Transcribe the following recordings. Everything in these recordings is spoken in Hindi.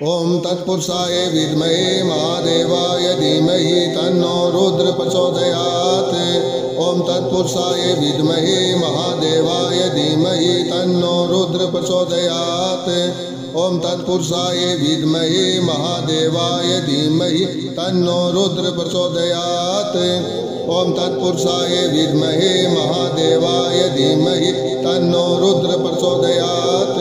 ओम तत्पुरुषाय विद्महे महादेवाय धीमहि तन्नो रुद्र प्रचोदयात्। ओम तत्पुरुषाय विद्महे महादेवाय धीमहि तन्नो रुद्र प्रचोदयात्। ओम तत्पुरुषाय विद्महे महादेवाय धीमहि तन्नो रुद्र प्रचोदयात्। ओम तत्पुरुषाय विद्महे महादेवाय धीमहि तन्नो रुद्र प्रचोदयात्।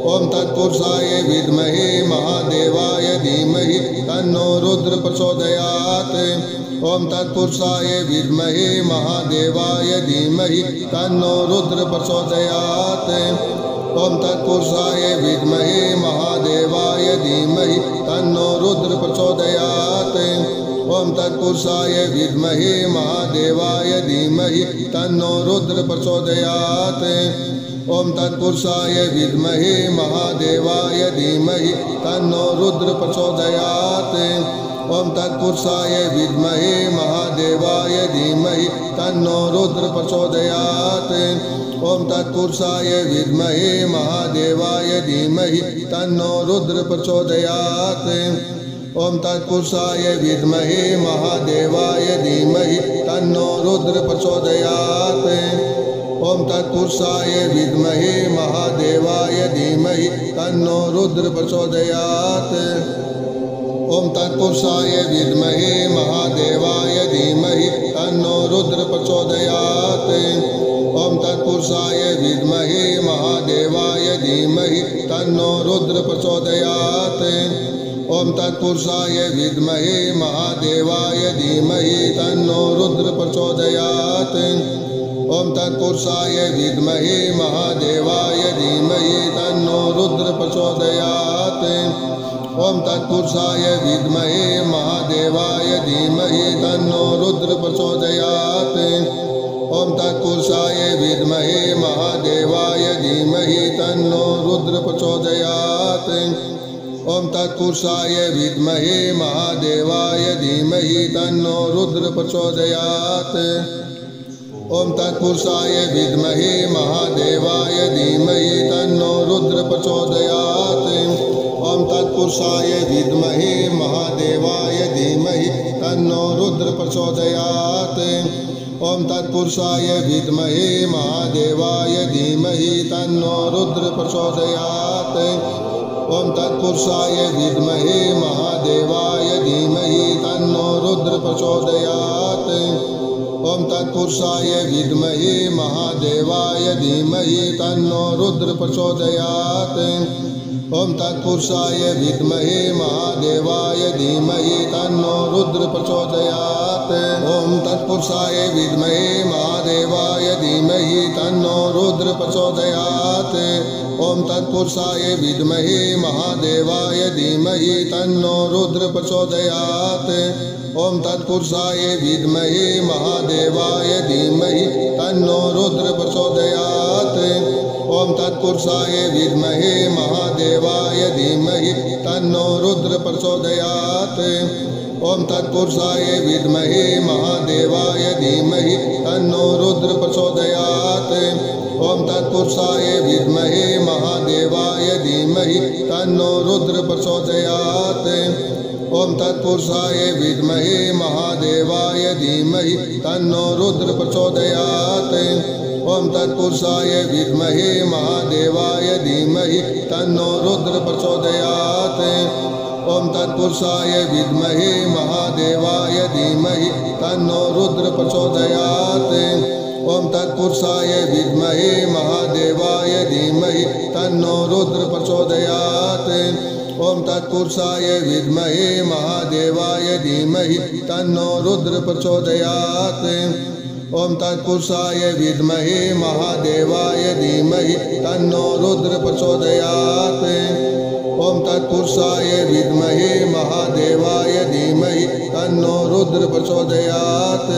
ओम तत्पुरुषाय विद्महे महादेवाय धीमहि तन्नो रुद्र प्रचोदयात्। ओम तत्पुरुषाय विद्महे महादेवाय धीमहि तन्नो रुद्र प्रचोदयात्। ओम तत्पुरुषाय विद्महे महादेवाय धीमहि तन्नो रुद्र प्रचोदयात्। ओम तत्पुरुषाय विद्महे महादेवाय धीमहि तन्नो रुद्र प्रचोदयात्। ओम तत्पुरुषाय विद्महे महादेवाय धीमहि तन्नो रुद्र प्रचोदयात्। ओम तत्पुरुषाय विद्महे महादेवाय धीमहि तन्नो रुद्र प्रचोदयात्। ओम तत्पुरुषाय विद्महे महादेवाय धीमहि तन्नो रुद्र प्रचोदयात्। ओम तत्पुरुषाय विद्महे महादेवाय धीमहि तन्नो रुद्र प्रचोदयात्। ओम तत्पुरुषाय विद्महे महादेवाय धीमहि तन्नो रुद्र प्रचोदयात्। ओम तत्पुरुषाय विद्महे महादेवाय धीमहि तन्नो रुद्र प्रचोदयात्। ओम तत्पुरुषाय विद्महे महादेवाय धीमहि तन्नो रुद्र प्रचोदयात्। ओम तत्पुरुषाय विद्महे महादेवाय धीमहि तन्नो रुद्र प्रचोदयात्। ओम तत्पुरुषाय विद्महे महादेवाय धीमहि तन्नो रुद्र प्रचोदयात्। ओम तत्पुरुषाय विद्महे महादेवाय धीमहि तन्नो रुद्र प्रचोदयात्। ओम तत्पुरुषाय विद्महे महादेवाय धीमहि तन्नो रुद्र प्रचोदयात्। ओम तत्पुरुषाय विद्महे महादेवाय धीमहि तन्नो रुद्र प्रचोदयात्। ओम तत्पुरुषाय विद्महे महादेवाय धीमहि तन्नो रुद्र प्रचोदयात्। ओम तत्पुरुषाय विद्महे महादेवाय धीमहि तन्नो रुद्र प्रचोदयात्। ओम तत्पुरुषाय विद्महे महादेवाय धीमहि तन्नो रुद्र प्रचोदयात्। ओम तत्पुरुषाय विद्महे महादेवाय धीमहि तन्नो रुद्र प्रचोदयात्। ओम तत्पुरुषाय विद्महे महादेवाय धीमहि तन्नो रुद्र प्रचोदयात्। ओम तत्पुरुषाय विद्महे महादेवाय धीमहि तन्नो रुद्र प्रचोदयात्। ओम तत्पुरुषाय विद्महे महादेवाय धीमहि तन्नो रुद्र प्रचोदयात्। ओम तत्पुरुषाय विद्महे महादेवाय धीमहि तन्नो रुद्र प्रचोदयात्। ओम तत्पुरुषाय विद्महे महादेवाय धीमहि तन्नो रुद्र प्रचोदयात्। ओम तत्पुरुषाय विद्महे महादेवाय धीमहि तन्नो रुद्र प्रचोदयात्। ओम तत्पुरुषाय विद्महे महादेवाय धीमहि तन्नो रुद्र प्रचोदयात्। ओम तत्पुरुषाय विद्महे महादेवाय धीमहि तन्नो रुद्र प्रचोदयात्। ओम तत्पुरुषाय विद्महे महादेवाय धीमहि तन्नो रुद्र प्रचोदयात्। ओम तत्पुरुषाय विद्महे महादेवाय धीमहि तन्नो रुद्र प्रचोदयात्। ओम तत्पुरुषाय विद्महे महादेवाय धीमहि तन्नो रुद्र प्रचोदयात्। ओम तत्पुरुषाय विद्महे महादेवाय धीमहि तन्नो रुद्र प्रचोदयात्। ओम तत्पुरुषाय विद्महे महादेवाय धीमहि तन्नो रुद्र प्रचोदयात्। ओम तत्पुरुषाय विद्महे महादेवाय धीमहि तन्नो रुद्र प्रचोदयात्। ओम तत्पुरुषाय विद्महे महादेवाय धीमहि तन्नो रुद्र प्रचोदयात्।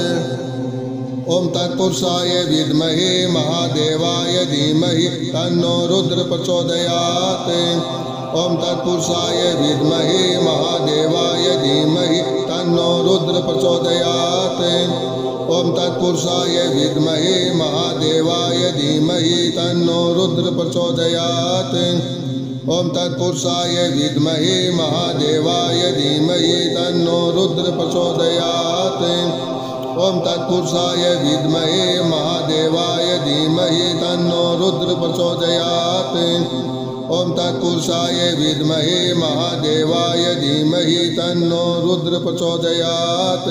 ओम तत्पुरुषाय विद्महे महादेवाय धीमहि तन्नो रुद्र प्रचोदयात्। ओम तत्पुरुषाय विद्महे महादेवाय धीमहि तन्नो रुद्र प्रचोदयात्। ओम तत्पुरुषाय विद्महे महादेवाय धीमहि तन्नो रुद्र प्रचोदयात्। ओम तत्पुरुषाय विद्महे महादेवाय धीमहि तन्नो रुद्र प्रचोदयात्। ओम तत्पुरुषाय विद्महे महादेवाय धीमहि तन्नो रुद्र प्रचोदयात्। ओम तत्पुरुषाय विद्महे महादेवाय धीमहि तन्नो रुद्र प्रचोदयात्।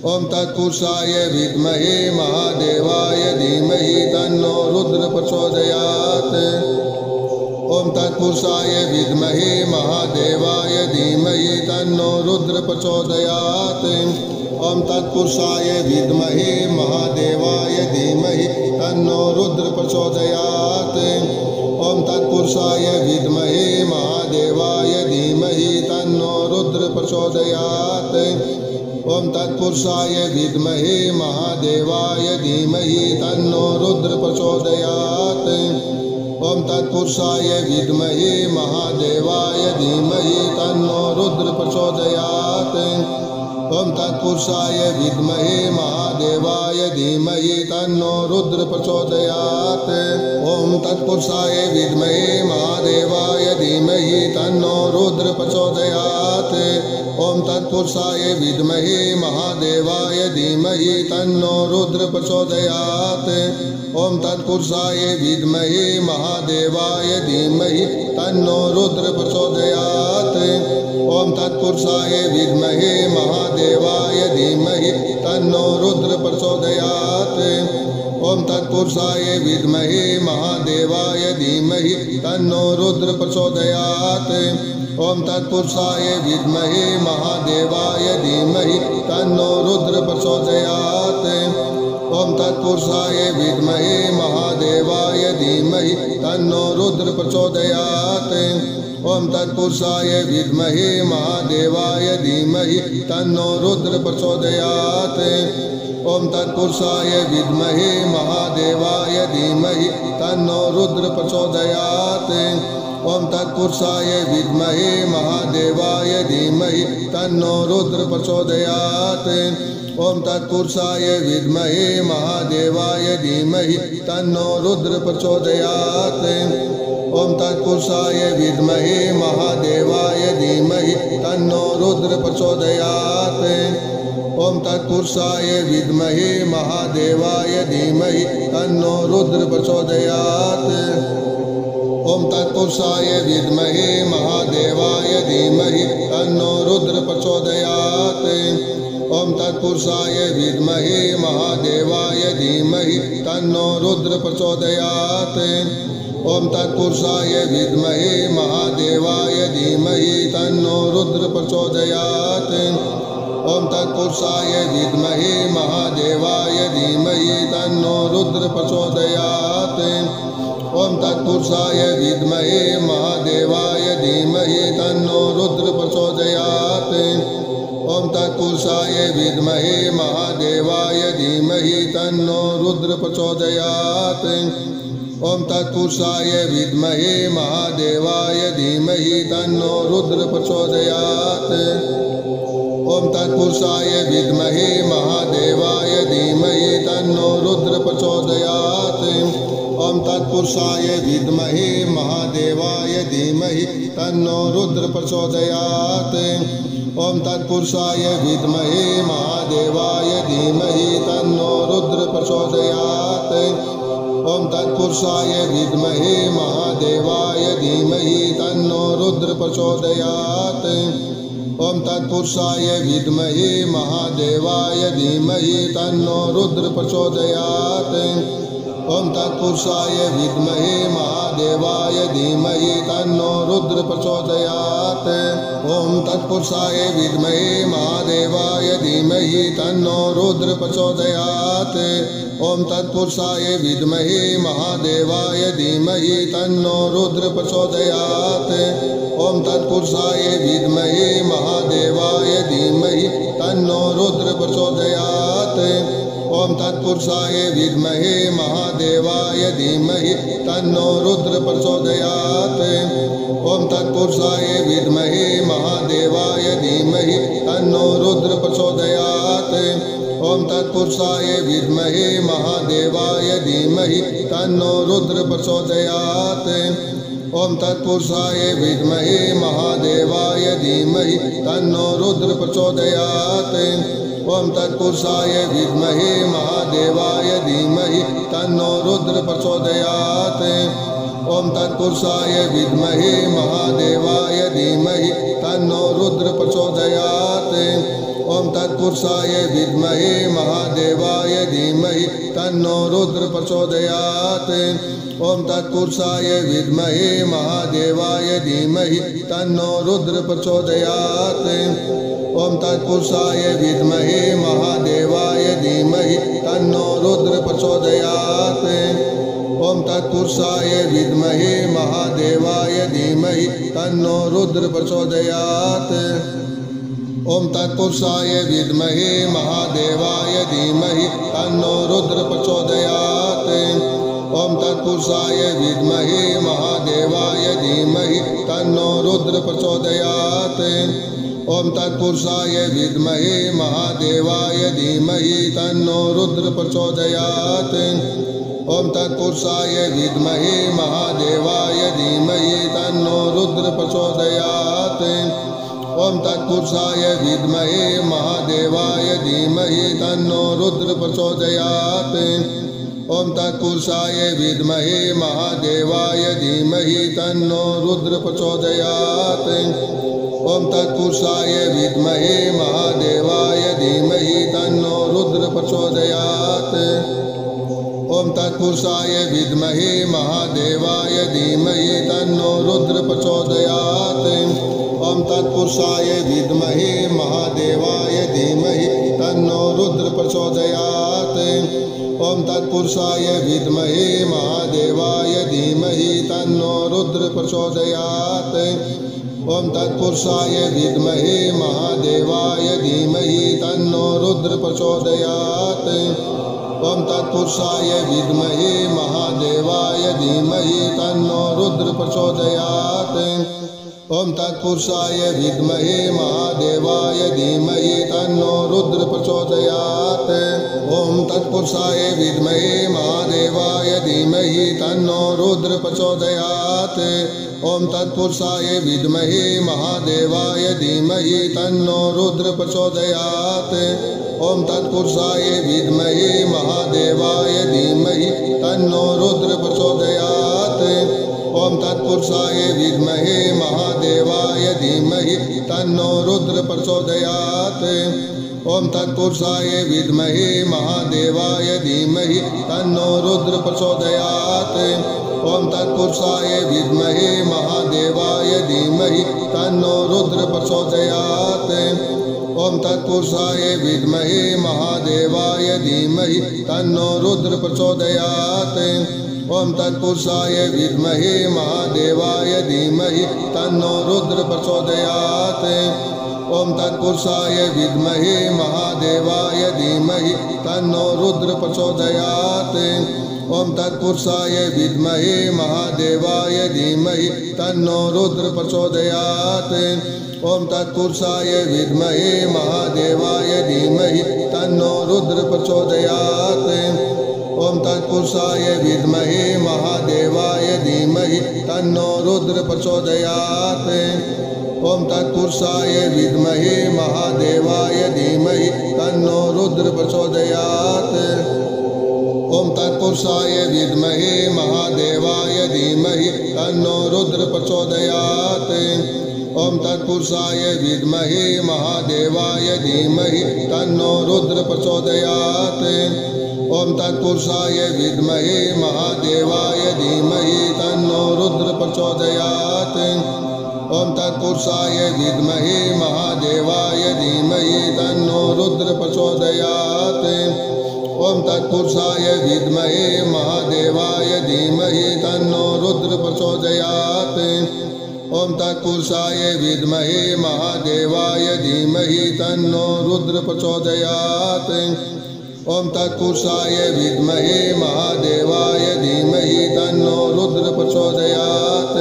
ओम तत्पुरुषाय विद्महे महादेवाय धीमहि तन्नो रुद्र प्रचोदयात्। ओम तत्पुरुषाय विद्महे महादेवाय धीमहि तन्नो रुद्र प्रचोदयात्। ओम तत्पुरुषाय विद्महे महादेवाय धीमहि तन्नो रुद्र प्रचोदयात्। ओम तत्पुरुषाय विद्महे महादेवाय धीमहि तन्नो रुद्र प्रचोदयात्। ओम तत्पुरुषाय विद्महे महादेवाय धीमहि तन्नो रुद्र प्रचोदयात्। ओम तत्पुरुषाय विद्महे महादेवाय धीमहि तन्नो रुद्र प्रचोदयात्। ओम तत्पुरुषाय विद्महे महादेवाय धीमहि तन्नो रुद्र प्रचोदयात्। ओम तत्पुरुषाय विद्महे महादेवाय धीमहि तन्नो रुद्र प्रचोदयात्। ओम तत्पुरुषाय विद्महे महादेवाय धीमहि तन्नो रुद्र प्रचोदयात्। ओम तत्पुरुषाय विद्महे महादेवाय धीमहि तन्नो रुद्र प्रचोदयात्। ओम तत्पुरुषाय विद्महे महादेवाय धीमहि तन्नो रुद्र प्रचोदयात्। ओम तत्पुरुषाय विद्महे महादेवाय धीमहि तन्नो रुद्र प्रचोदयात्। ओम तत्पुरुषाय विद्महे महादेवाय धीमहि तन्नो रुद्र प्रचोदयात्। ओम तत्पुरुषाय विद्महे महादेवाय धीमहि तन्नो रुद्र प्रचोदयात्। ओम तत्पुरुषाय विद्महे महादेवाय धीमहि तन्नो रुद्र प्रचोदयात्। ओम तत्पुरुषाय विद्महे महादेवाय धीमहि तन्नो रुद्र प्रचोदयात्। ओम तत्पुरुषाय विद्महे महादेवाय धीमहि तन्नो रुद्र प्रचोदयात्। ओम तत्पुरुषाय विद्महे महादेवाय धीमहि तन्नो रुद्र प्रचोदयात्। ओम तत्पुरुषाय विद्महे महादेवाय धीमहि तन्नो रुद्र प्रचोदयात्। ओम तत्पुरुषाय विद्महे महादेवाय धीमहि तन्नो रुद्र प्रचोदयात्। ओम तत्पुरुषाय विद्महे महादेवाय धीमहि तन्नो रुद्र प्रचोदयात्। ओम तत्पुरुषाय विद्महे महादेवाय धीमहि तन्नो रुद्र प्रचोदयात्। ओम तत्पुरुषाय विद्महे महादेवाय धीमहि तन्नो रुद्र प्रचोदयात्। ओम तत्पुरुषाय विद्महे महादेवाय धीमहि तन्नो रुद्र प्रचोदयात्। ओम तत्पुरुषाय विद्महे महादेवाय धीमहि तन्नो रुद्र प्रचोदयात्। ओम तत्पुरुषाय विद्महे महादेवाय धीमहि तन्नो रुद्र प्रचोदयात्। ओम तत्पुरुषाय विद्महे महादेवाय धीमहि तन्नो रुद्र प्रचोदयात्। ओम तत्पुरुषाय विद्महे महादेवाय धीमहि तन्नो रुद्र प्रचोदयात्। ओम तत्पुरुषाय विद्महे महादेवाय धीमहि तन्नो रुद्र प्रचोदयात्। ओम तत्पुरुषाय विद्महे महादेवाय धीमहि तन्नो रुद्र प्रचोदयात्। ओम तत्पुरुषाय विद्महे महादेवाय धीमहि तन्नो रुद्र प्रचोदयात्। ओम तत्पुरुषाय विद्महे महादेवाय धीमहि तन्नो रुद्र प्रचोदयात्। ओम तत्पुरुषाय विद्महे महादेवाय धीमहि तन्नो रुद्र प्रचोदयात्। ओम तत्पुरुषाय विद्महे महादेवाय धीमहि तन्नो रुद्र प्रचोदयात्। ओम तत्पुरुषाय विद्महे महादेवाय धीमहि तन्नो रुद्र प्रचोदयात्। ओम तत्पुरुषाय विद्महे महादेवाय धीमहि तन्नो रुद्र प्रचोदयात्। ओम तत्पुरुषाय विद्महे महादेवाय धीमहि तन्नो रुद्र प्रचोदयात्। ओम तत्पुरुषाय विद्महे महादेवाय धीमहि तन्नो रुद्र प्रचोदयात्। ओम तत्पुरुषाय विद्महे महादेवाय धीमहि तन्नो रुद्र प्रचोदयात्। ओम तत्पुरुषाय विद्महे महादेवाय धीमहि तन्नो रुद्र प्रचोदयात्। ओम तत्पुरुषाय विद्महे महादेवाय धीमहि तन्नो रुद्र प्रचोदयात्। ओम तत्पुरुषाय विद्महे महादेवाय धीमहि तन्नो रुद्र प्रचोदयात्। ओम तत्पुरुषाय विद्महे महादेवाय धीमहि तन्नो रुद्र प्रचोदयात्। ओम तत्पुरुषाय विद्महे महादेवाय धीमहि तन्नो रुद्र प्रचोदयात्। ओम तत्पुरुषाय विद्महे महादेवाय धीमहि तन्नो रुद्र प्रचोदयात्। ओम तत्पुरुषाय विद्महे महादेवाय धीमहि तन्नो रुद्र प्रचोदयात्। ओम तत्पुरुषाय विद्महे महादेवाय धीमहि तन्नो रुद्र प्रचोदयात्। ओम तत्पुरुषाय विद्महे महादेवाय धीमहि तन्नो रुद्र प्रचोदयात्। ओम तत्पुरुषाय विद्महे महादेवाय धीमहि तन्नो रुद्र प्रचोदयात्। ओम तत्पुरुषाय विद्महे महादेवाय धीमहि तन्नो रुद्र प्रचोदयात्। ओम तत्पुरुषाय विद्महे महादेवाय धीमहि तन्नो रुद्र प्रचोदयात्। ओम तत्पुरुषाय विद्महे महादेवाय धीमहि तन्नो रुद्र प्रचोदयात्। ओम तत्पुरुषाय विद्महे महादेवाय धीमहि तन्नो रुद्र प्रचोदयात्। ओम तत्पुरुषाय विद्महे महादेवाय धीमहि तन्नो रुद्र प्रचोदयात्। ओम तत्पुरुषाय विद्महे महादेवाय धीमहि तन्नो रुद्र प्रचोदयात्। ओम तत्पुरुषाय विद्महे महादेवाय धीमहि तन्नो रुद्र प्रचोदयात्। ओम तत्पुरुषाय विद्महे महादेवाय धीमहि तन्नो रुद्र प्रचोदयात्। ओम तत्पुरुषाय विद्महे महादेवाय धीमहि तन्नो रुद्र प्रचोदयात्। ओम तत्पुरुषाय विद्महे महादेवाय धीमहि तन्नो रुद्र प्रचोदयात्। ओम तत्पुरुषाय विद्महे महादेवाय धीमहि तन्नो रुद्र प्रचोदयात्। ओम तत्पुरुषाय विद्महे महादेवाय धीमहि तन्नो रुद्र प्रचोदयात्। ओम तत्पुरुषाय विद्महे महादेवाय धीमहि तन्नो रुद्र प्रचोदयात्। ओम तत्पुरुषाय विद्महे महादेवाय धीमहि तन्नो रुद्र प्रचोदयात्। ओम तत्पुरुषाय विद्महे महादेवाय धीमहि तन्नो रुद्र प्रचोदयात्। ओम तत्पुरुषाय विद्महे महादेवाय धीमहि तन्नो रुद्र प्रचोदयात्। ओम तत्पुरुषाय विद्महे महादेवाय धीमहि तन्नो रुद्र प्रचोदयात्। ओम तत्पुरुषाय विद्महे महादेवाय धीमहि तन्नो रुद्र प्रचोदयात्। ओम तत्पुरुषाय विद्महे महादेवाय धीमहि तन्नो रुद्र प्रचोदयात्। ओम तत्पुरुषाय विद्महे महादेवाय धीमहि तन्नो रुद्र प्रचोदयात्। ओम तत्पुरुषाय विद्महे महादेवाय धीमहि तन्नो रुद्र प्रचोदयात्। ओम तत्पुरुषाय विद्महे महादेवाय धीमहि तन्नो रुद्र प्रचोदयात्। ओम तत्पुरुषाय विद्महे महादेवाय धीमहि तन्नो रुद्र प्रचोदयात्। ओम तत्पुरुषाय विद्महे महादेवाय धीमहि तन्नो रुद्र प्रचोदयात्। ओम तत्पुरुषाय विद्महे महादेवाय धीमहि तन्नो रुद्र प्रचोदयात्। ओम तत्पुरुषाय विद्महे महादेवाय धीमहि तन्नो रुद्र प्रचोदयात्। ओम तत्पुरुषाय विद्महे महादेवाय धीमहि तन्नो रुद्र प्रचोदयात्। ओम तत्पुरुषाय विद्महे महादेवाय धीमहि तन्नो रुद्र प्रचोदयात्। ओम तत्पुरुषाय विद्महे महादेवाय धीमहि तन्नो रुद्र प्रचोदयात्। ओम तत्पुरुषाय विद्महे महादेवाय धीमहि तन्नो रुद्र प्रचोदयात्।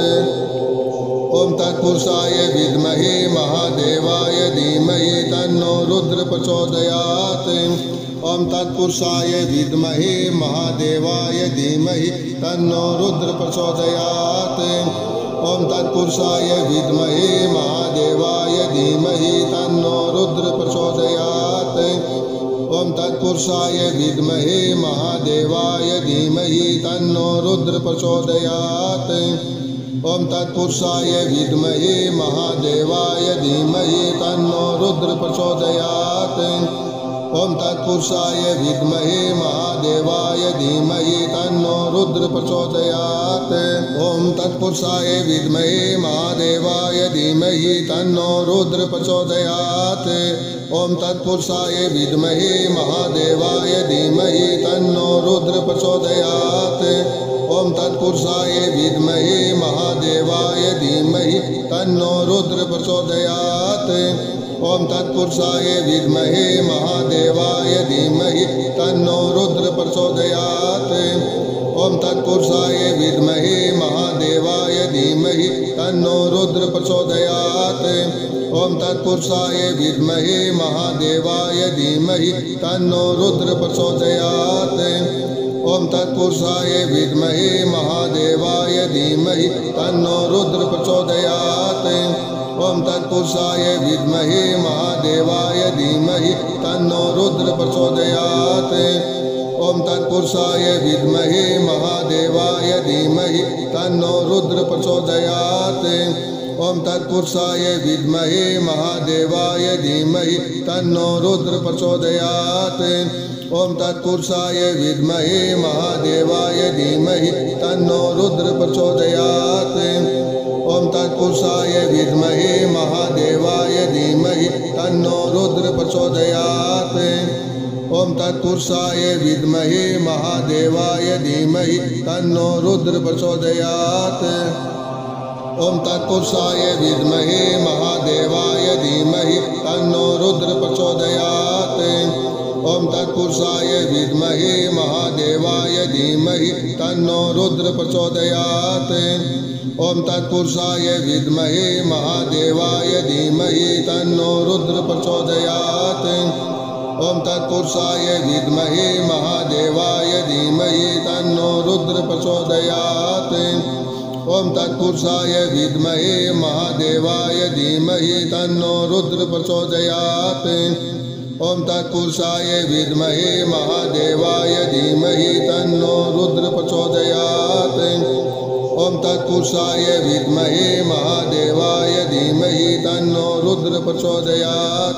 ओम तत्पुरुषाय विद्महे महादेवाय धीमहि तन्नो रुद्र प्रचोदयात्। ओम तत्पुरुषाय विद्महे महादेवाय धीमहि तन्नो रुद्र प्रचोदयात्। ओम तत्पुरुषाय विद्महे महादेवाय धीमहि तन्नो रुद्र प्रचोदयात्। ओम तत्पुरुषाय विद्महे महादेवाय धीमहि तन्नो रुद्र प्रचोदयात्। ओम तत्पुरुषाय विद्महे महादेवाय धीमहि तन्नो रुद्र प्रचोदयात्। ओम तत्पुरुषाय विद्महे महादेवाय धीमहि तन्नो रुद्र प्रचोदयात्। ओम तत्पुरुषाय विद्महे महादेवाय धीमहि तन्नो रुद्र प्रचोदयात्। ओम तत्पुरुषाय विद्महे महादेवाय धीमहि तन्नो रुद्र प्रचोदयात्। ओम तत्पुरुषाय विद्महे महादेवाय धीमहि तन्नो रुद्र प्रचोदयात्। ओम तत्पुरुषाय विद्महे महादेवाय धीमहि तन्नो रुद्र प्रचोदयात्। ओम तत्पुरुषाय विद्महे महादेवाय धीमहि तन्नो रुद्र प्रचोदयात्। ओम तत्पुरुषाय विद्महे महादेवाय धीमहि तन्नो रुद्र प्रचोदयात्। ओम तत्पुरुषाय विद्महे महादेवाय धीमहि तन्नो रुद्र प्रचोदयात्। ओम तत्पुरुषाय विद्महे महादेवाय धीमहि तन्नो रुद्र प्रचोदयात्। ओम तत्पुरुषाय विद्महे महादेवाय धीमहि तन्नो रुद्र प्रचोदयात्। ओम तत्पुरुषाय विद्महे महादेवाय धीमहि तन्नो रुद्र प्रचोदयात्। ओम तत्पुरुषाय विद्महे महादेवाय धीमहि तन्नो रुद्र प्रचोदयात्। ओम तत्पुरुषाय विद्महे महादेवाय धीमहि तन्नो रुद्र प्रचोदयात्। ओम तत्पुरुषाय विद्महे महादेवाय धीमहि तन्नो रुद्र प्रचोदयात्। ओम तत्पुरुषाय विद्महे महादेवाय धीमहि तन्नो रुद्र प्रचोदयात्। ओम तत्पुरुषाय विद्महे महादेवाय धीमहि तन्नो रुद्र प्रचोदयात्। ओम तत्पुरुषाय विद्महे महादेवाय धीमहि तन्नो रुद्र प्रचोदयात्। ओम तत्पुरुषाय विद्महे महादेवाय धीमहि तन्नो रुद्र प्रचोदयात्। ओम तत्पुरुषाय विद्महे महादेवाय धीमहि तन्नो रुद्र प्रचोदयात्। ओम तत्पुरुषाय विद्महे महादेवाय धीमहि तन्नो रुद्र प्रचोदयात्। ओम तत्पुरुषाय विद्महे महादेवाय धीमहि तन्नो रुद्र प्रचोदयात्।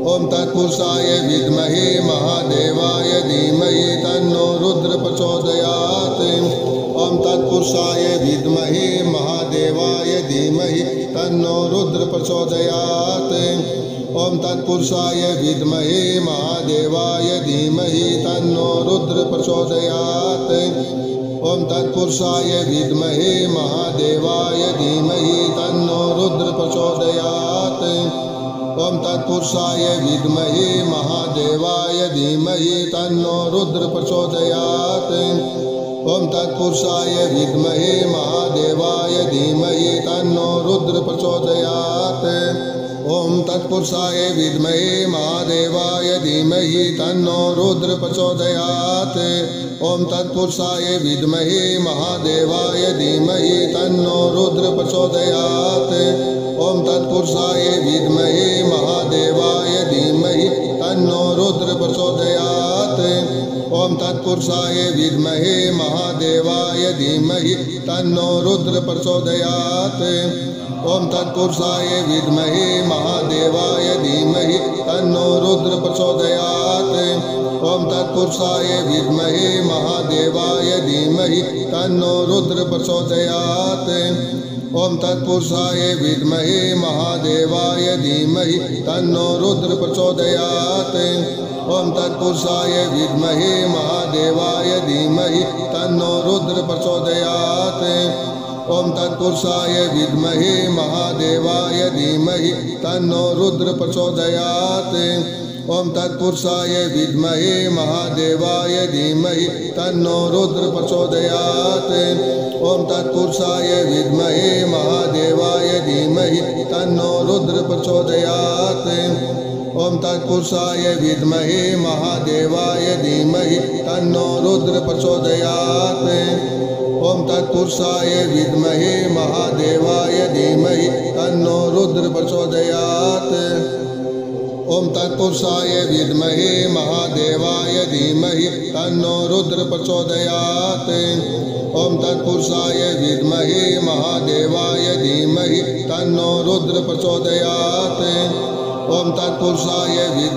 ओम तत्पुरुषाय विद्महे महादेवाय धीमहि तन्नो रुद्र प्रचोदयात्। ओम तत्पुरुषाय विद्महे महादेवाय धीमहि तन्नो रुद्र प्रचोदयात्। ओम तत्पुरुषाय विद्महे महादेवाय धीमहि तन्नो रुद्र प्रचोदयात्। ओम तत्पुरुषाय विद्महे महादेवाय धीमहि तन्नो रुद्र प्रचोदयात्। ओम तत्पुरुषाय विद्महे महादेवाय धीमहि तन्नो रुद्र प्रचोदयात्। ओम तत्पुरुषाय विद्महे महादेवाय धीमहि तन्नो रुद्र प्रचोदयात्। ओम तत्पुरुषाय विद्महे महादेवाय धीमहि तन्नो रुद्र प्रचोदयात्। ओम तत्पुरुषाय विद्महे महादेवाय धीमहि तन्नो रुद्र प्रचोदयात्। ओम तत्पुरुषाय विद्महे महादेवाय धीमहि तन्नो रुद्र प्रचोदयात्। ओम तत्पुरुषाय विद्महे महादेवाय धीमहि तन्नो रुद्र प्रचोदयात्। ओम तत्पुरुषाय विद्महे महादेवाय धीमहि तन्नो रुद्र प्रचोदयात्। ओम तत्पुरुषाय विद्महे महादेवाय धीमहि तन्नो रुद्र प्रचोदयात्। ओम तत्पुरुषाय विद्महे महादेवाय धीमहि तन्नो रुद्र प्रचोदयात्। ओम तत्पुरुषाय विद्महे महादेवाय धीमहि तन्नो रुद्र प्रचोदयात्। ओम तत्पुरुषाय विद्महे महादेवाय धीमहि तन्नो रुद्र प्रचोदयात्। ओम तत्पुरुषाय विद्महे महादेवाय धीमहि तन्नो रुद्र प्रचोदयात्। ओम तत्पुरुषाय विद्महे महादेवाय धीमहि तन्नो रुद्र प्रचोदयात्। ओम तत्पुरुषाय विद्महे महादेवाय धीमहि तन्नो रुद्र प्रचोदयात्। ओम तत्पुरुषाय विद्महे महादेवाय धीमहि तन्नो रुद्र प्रचोदयात्। ओम तत्पुरुषाय विद्महे महादेवाय धीमहि तन्नो रुद्र प्रचोदयात्। ओम तत्पुरुषाय विद्महे महादेवाय धीमहि तन्नो रुद्र प्रचोदयात्। ओम तत्पुरुषाय विद्महे